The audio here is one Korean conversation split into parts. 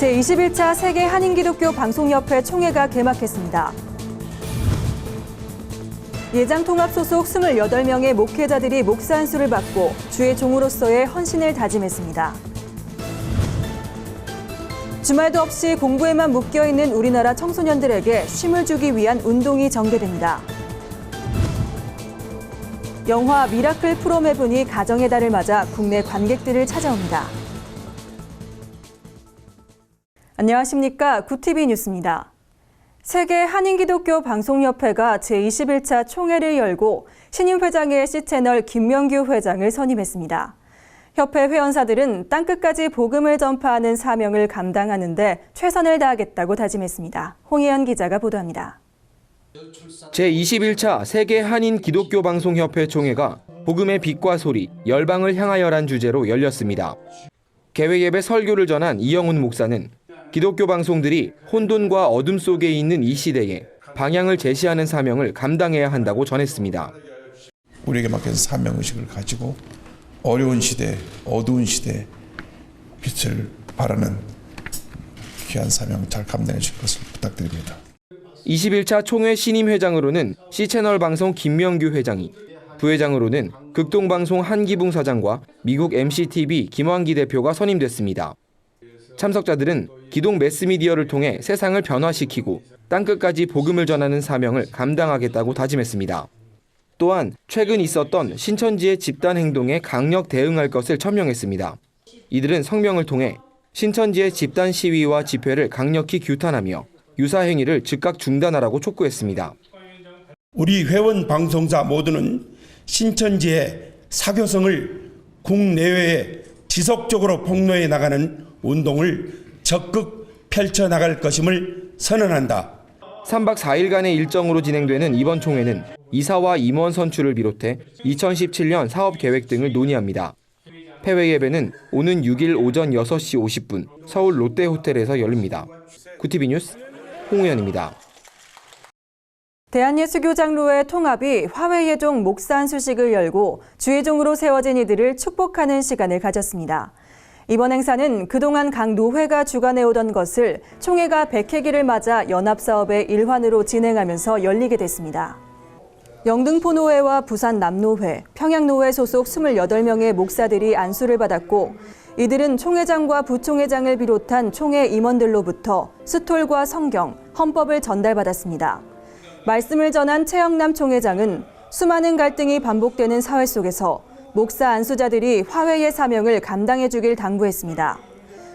제21차 세계 한인기독교 방송협회 총회가 개막했습니다. 예장통합 소속 28명의 목회자들이 목사 안수를 받고 주의 종으로서의 헌신을 다짐했습니다. 주말도 없이 공부에만 묶여있는 우리나라 청소년들에게 쉼을 주기 위한 운동이 전개됩니다. 영화 미라클 프롬 헤븐이 가정의 달을 맞아 국내 관객들을 찾아옵니다. 안녕하십니까. 구티비 뉴스입니다. 세계 한인기독교 방송협회가 제21차 총회를 열고 신임 회장의 C채널 김명규 회장을 선임했습니다. 협회 회원사들은 땅끝까지 복음을 전파하는 사명을 감당하는 데 최선을 다하겠다고 다짐했습니다. 홍혜연 기자가 보도합니다. 제21차 세계 한인 기독교 방송협회 총회가 복음의 빛과 소리, 열방을 향하여란 주제로 열렸습니다. 개회 예배 설교를 전한 이영훈 목사는 기독교 방송들이 혼돈과 어둠 속에 있는 이 시대에 방향을 제시하는 사명을 감당해야 한다고 전했습니다. 우리에게 맡겨진 사명의식을 가지고 어려운 시대, 어두운 시대 빛을 발하는 귀한 사명 잘 감당해 주실 것을 부탁드립니다. 21차 총회 신임 회장으로는 C채널 방송 김명규 회장이, 부회장으로는 극동방송 한기붕 사장과 미국 MCTV 김환기 대표가 선임됐습니다. 참석자들은 기독 매스미디어를 통해 세상을 변화시키고 땅끝까지 복음을 전하는 사명을 감당하겠다고 다짐했습니다. 또한 최근 있었던 신천지의 집단 행동에 강력 대응할 것을 천명했습니다. 이들은 성명을 통해 신천지의 집단 시위와 집회를 강력히 규탄하며 유사 행위를 즉각 중단하라고 촉구했습니다. 우리 회원 방송사 모두는 신천지의 사교성을 국내외에 지속적으로 폭로해 나가는 운동을 적극 펼쳐나갈 것임을 선언한다. 3박 4일간의 일정으로 진행되는 이번 총회는 이사와 임원 선출을 비롯해 2017년 사업 계획 등을 논의합니다. 폐회 예배는 오는 6일 오전 6시 50분 서울 롯데호텔에서 열립니다. 구티비 뉴스 홍우연입니다. 대한예수교 장로회 통합이 화훼예종 목사 안수식을 열고 주의종으로 세워진 이들을 축복하는 시간을 가졌습니다. 이번 행사는 그동안 각 노회가 주관해오던 것을 총회가 100회기를 맞아 연합사업의 일환으로 진행하면서 열리게 됐습니다. 영등포노회와 부산 남노회, 평양노회 소속 28명의 목사들이 안수를 받았고 이들은 총회장과 부총회장을 비롯한 총회 임원들로부터 스톨과 성경, 헌법을 전달받았습니다. 말씀을 전한 최영남 총회장은 수많은 갈등이 반복되는 사회 속에서 목사 안수자들이 화훼의 사명을 감당해 주길 당부했습니다.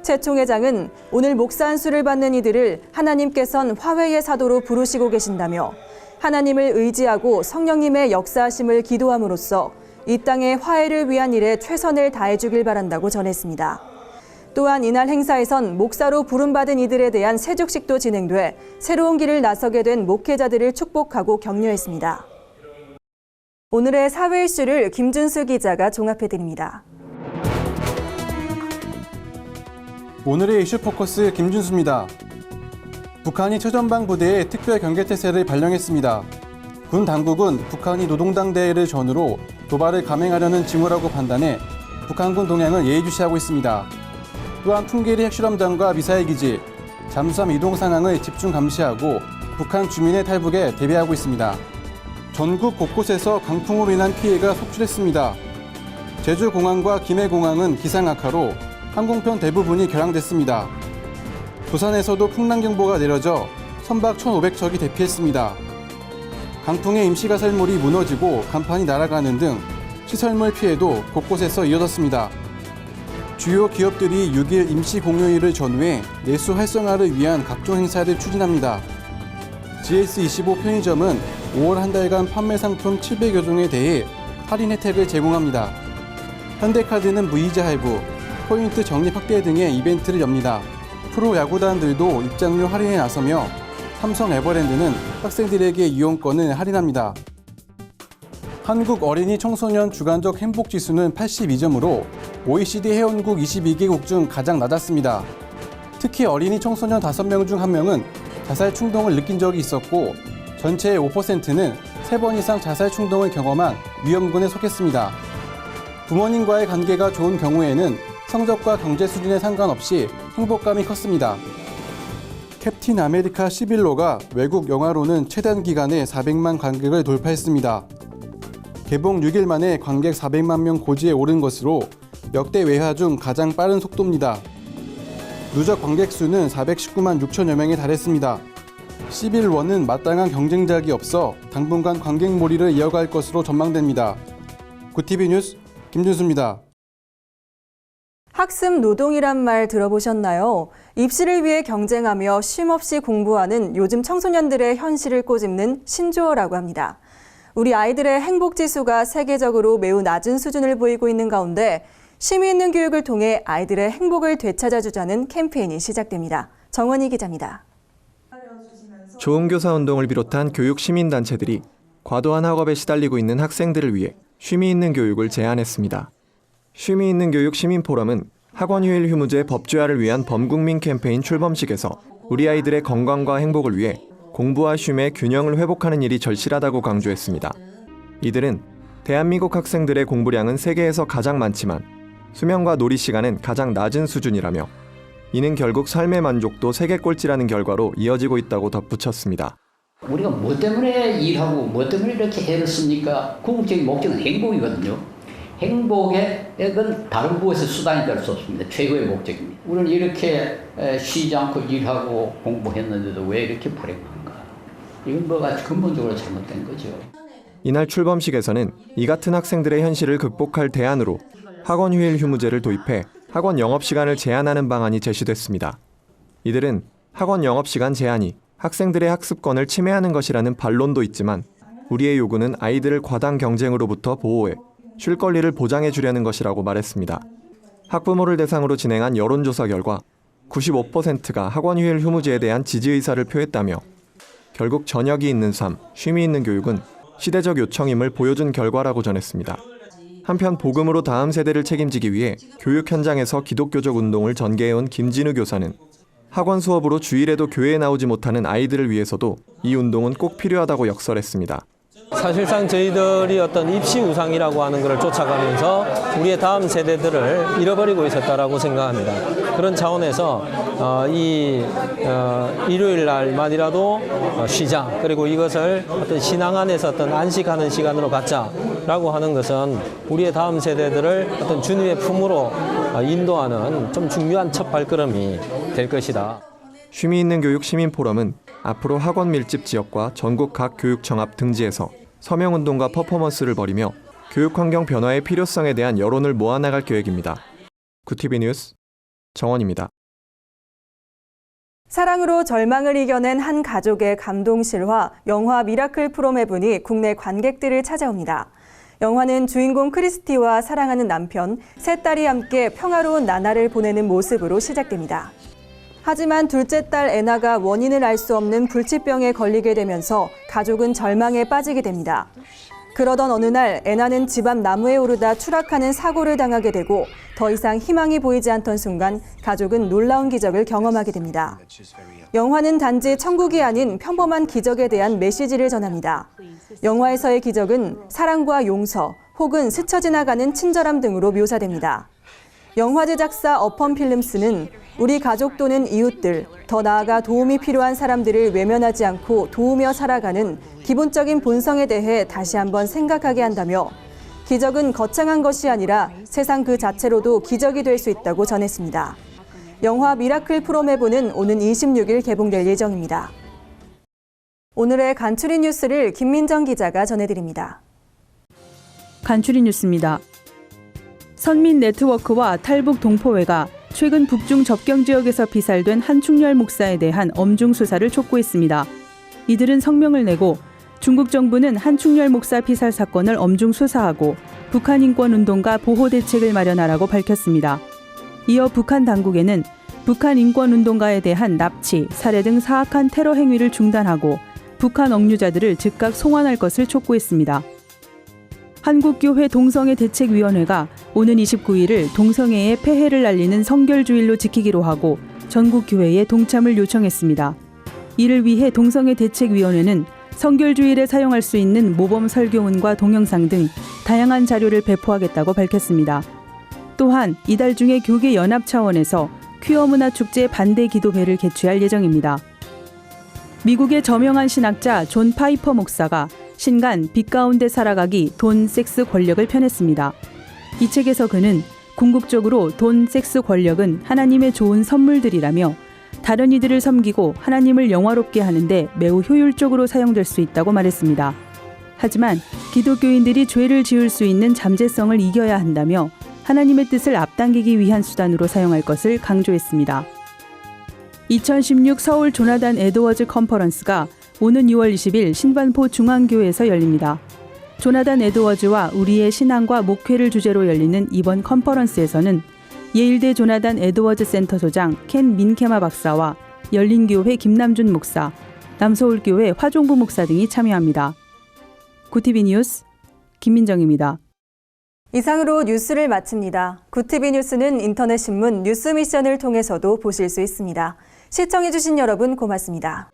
최 총회장은 오늘 목사 안수를 받는 이들을 하나님께선 화훼의 사도로 부르시고 계신다며 하나님을 의지하고 성령님의 역사하심을 기도함으로써 이 땅의 화해를 위한 일에 최선을 다해 주길 바란다고 전했습니다. 또한 이날 행사에선 목사로 부름받은 이들에 대한 세족식도 진행돼 새로운 길을 나서게 된 목회자들을 축복하고 격려했습니다. 오늘의 사회 이슈를 김준수 기자가 종합해드립니다. 오늘의 이슈 포커스 김준수입니다. 북한이 최전방 부대에 특별 경계태세를 발령했습니다. 군 당국은 북한이 노동당 대회를 전후로 도발을 감행하려는 징후라고 판단해 북한군 동향을 예의주시하고 있습니다. 또한 풍계리 핵실험장과 미사일 기지, 잠수함 이동 상황을 집중 감시하고 북한 주민의 탈북에 대비하고 있습니다. 전국 곳곳에서 강풍으로 인한 피해가 속출했습니다. 제주공항과 김해공항은 기상 악화로 항공편 대부분이 결항됐습니다. 부산에서도 풍랑경보가 내려져 선박 1,500척이 대피했습니다. 강풍에 임시가설물이 무너지고 간판이 날아가는 등 시설물 피해도 곳곳에서 이어졌습니다. 주요 기업들이 6일 임시공휴일을 전후해 내수 활성화를 위한 각종 행사를 추진합니다. GS25 편의점은 5월 한 달간 판매 상품 700여 종에 대해 할인 혜택을 제공합니다. 현대카드는 무이자 할부, 포인트 적립 확대 등의 이벤트를 엽니다. 프로야구단들도 입장료 할인에 나서며 삼성 에버랜드는 학생들에게 이용권을 할인합니다. 한국 어린이 청소년 주간적 행복지수는 82점으로 OECD 회원국 22개국 중 가장 낮았습니다. 특히 어린이 청소년 5명 중 1명은 자살 충동을 느낀 적이 있었고 전체의 5%는 3번 이상 자살 충동을 경험한 위험군에 속했습니다. 부모님과의 관계가 좋은 경우에는 성적과 경제 수준에 상관없이 행복감이 컸습니다. 캡틴 아메리카 11호가 외국 영화로는 최단 기간에 400만 관객을 돌파했습니다. 개봉 6일 만에 관객 400만 명 고지에 오른 것으로 역대 외화 중 가장 빠른 속도입니다. 누적 관객 수는 419만 6천여 명에 달했습니다. 11호는 마땅한 경쟁작이 없어 당분간 관객몰이를 이어갈 것으로 전망됩니다. 구TV 뉴스 김준수입니다. 학습 노동이란 말 들어보셨나요? 입시를 위해 경쟁하며 쉼없이 공부하는 요즘 청소년들의 현실을 꼬집는 신조어라고 합니다. 우리 아이들의 행복 지수가 세계적으로 매우 낮은 수준을 보이고 있는 가운데 쉼이 있는 교육을 통해 아이들의 행복을 되찾아주자는 캠페인이 시작됩니다. 정원희 기자입니다. 좋은 교사 운동을 비롯한 교육 시민단체들이 과도한 학업에 시달리고 있는 학생들을 위해 쉼이 있는 교육을 제안했습니다. 쉼이 있는 교육 시민포럼은 학원 휴일 휴무제 법제화를 위한 범국민 캠페인 출범식에서 우리 아이들의 건강과 행복을 위해 공부와 쉼의 균형을 회복하는 일이 절실하다고 강조했습니다. 이들은 대한민국 학생들의 공부량은 세계에서 가장 많지만 수면과 놀이 시간은 가장 낮은 수준이라며 이는 결국 삶의 만족도 세계 꼴찌라는 결과로 이어지고 있다고 덧붙였습니다. 우리가 뭐 때문에 일하고 뭐 때문에 이렇게 애를 씁니까? 궁극적인 목적은 행복이거든요. 행복은 다른 무엇의 수단이 될 수 없습니다. 최고의 목적입니다. 우리는 이렇게 쉬지 않고 일하고 공부했는데도 왜 이렇게 불행한가? 이건 뭐가 근본적으로 잘못된 거죠. 이날 출범식에서는 이 같은 학생들의 현실을 극복할 대안으로 학원 휴일 휴무제를 도입해 학원 영업시간을 제한하는 방안이 제시됐습니다. 이들은 학원 영업시간 제한이 학생들의 학습권을 침해하는 것이라는 반론도 있지만 우리의 요구는 아이들을 과당 경쟁으로부터 보호해 쉴 권리를 보장해 주려는 것이라고 말했습니다. 학부모를 대상으로 진행한 여론조사 결과 95%가 학원 휴일 휴무제에 대한 지지 의사를 표했다며 결국 저녁이 있는 삶, 쉼이 있는 교육은 시대적 요청임을 보여준 결과라고 전했습니다. 한편 복음으로 다음 세대를 책임지기 위해 교육 현장에서 기독교적 운동을 전개해온 김진우 교사는 학원 수업으로 주일에도 교회에 나오지 못하는 아이들을 위해서도 이 운동은 꼭 필요하다고 역설했습니다. 사실상 저희들이 어떤 입시 우상이라고 하는 것을 쫓아가면서 우리의 다음 세대들을 잃어버리고 있었다라고 생각합니다. 그런 차원에서 일요일 날만이라도 쉬자, 그리고 이것을 어떤 신앙 안에서 어떤 안식하는 시간으로 갖자라고 하는 것은 우리의 다음 세대들을 어떤 주님의 품으로 인도하는 좀 중요한 첫 발걸음이 될 것이다. 쉼이 있는 교육 시민포럼은 앞으로 학원 밀집 지역과 전국 각 교육청 앞 등지에서 서명운동과 퍼포먼스를 벌이며 교육환경 변화의 필요성에 대한 여론을 모아나갈 계획입니다. 구TV 뉴스 정원입니다. 사랑으로 절망을 이겨낸 한 가족의 감동 실화 영화 미라클 프롬 헤븐이 국내 관객들을 찾아옵니다. 영화는 주인공 크리스티와 사랑하는 남편, 세 딸이 함께 평화로운 나날을 보내는 모습으로 시작됩니다. 하지만 둘째 딸 애나가 원인을 알 수 없는 불치병에 걸리게 되면서 가족은 절망에 빠지게 됩니다. 그러던 어느 날 애나는 집 앞 나무에 오르다 추락하는 사고를 당하게 되고 더 이상 희망이 보이지 않던 순간 가족은 놀라운 기적을 경험하게 됩니다. 영화는 단지 천국이 아닌 평범한 기적에 대한 메시지를 전합니다. 영화에서의 기적은 사랑과 용서 혹은 스쳐 지나가는 친절함 등으로 묘사됩니다. 영화 제작사 어펀 필름스는 우리 가족 또는 이웃들, 더 나아가 도움이 필요한 사람들을 외면하지 않고 도우며 살아가는 기본적인 본성에 대해 다시 한번 생각하게 한다며 기적은 거창한 것이 아니라 세상 그 자체로도 기적이 될 수 있다고 전했습니다. 영화 미라클 프롬 헤븐은 오는 26일 개봉될 예정입니다. 오늘의 간추린 뉴스를 김민정 기자가 전해드립니다. 간추린 뉴스입니다. 선민네트워크와 탈북 동포회가 최근 북중 접경 지역에서 피살된 한충렬 목사에 대한 엄중 수사를 촉구했습니다. 이들은 성명을 내고 중국 정부는 한충렬 목사 피살 사건을 엄중 수사하고 북한 인권운동가 보호 대책을 마련하라고 밝혔습니다. 이어 북한 당국에는 북한 인권운동가에 대한 납치, 살해 등 사악한 테러 행위를 중단하고 북한 억류자들을 즉각 송환할 것을 촉구했습니다. 한국교회 동성애 대책위원회가 오는 29일을 동성애의 폐해를 알리는 성결주일로 지키기로 하고 전국 교회에 동참을 요청했습니다. 이를 위해 동성애 대책위원회는 성결주일에 사용할 수 있는 모범 설교문과 동영상 등 다양한 자료를 배포하겠다고 밝혔습니다. 또한 이달 중에 교계 연합 차원에서 퀴어 문화 축제 반대 기도회를 개최할 예정입니다. 미국의 저명한 신학자 존 파이퍼 목사가 신간 빛 가운데 살아가기 돈, 섹스, 권력을 펴냈습니다. 이 책에서 그는 궁극적으로 돈, 섹스, 권력은 하나님의 좋은 선물들이라며 다른 이들을 섬기고 하나님을 영화롭게 하는데 매우 효율적으로 사용될 수 있다고 말했습니다. 하지만 기독교인들이 죄를 지을 수 있는 잠재성을 이겨야 한다며 하나님의 뜻을 앞당기기 위한 수단으로 사용할 것을 강조했습니다. 2016 서울 조나단 에드워즈 컨퍼런스가 오는 6월 20일 신반포 중앙교회에서 열립니다. 조나단 에드워즈와 우리의 신앙과 목회를 주제로 열리는 이번 컨퍼런스에서는 예일대 조나단 에드워즈 센터 소장 켄 민케마 박사와 열린교회 김남준 목사, 남서울교회 화종부 목사 등이 참여합니다. 구티비 뉴스 김민정입니다. 이상으로 뉴스를 마칩니다. 구티비 뉴스는 인터넷 신문 뉴스 미션을 통해서도 보실 수 있습니다. 시청해주신 여러분 고맙습니다.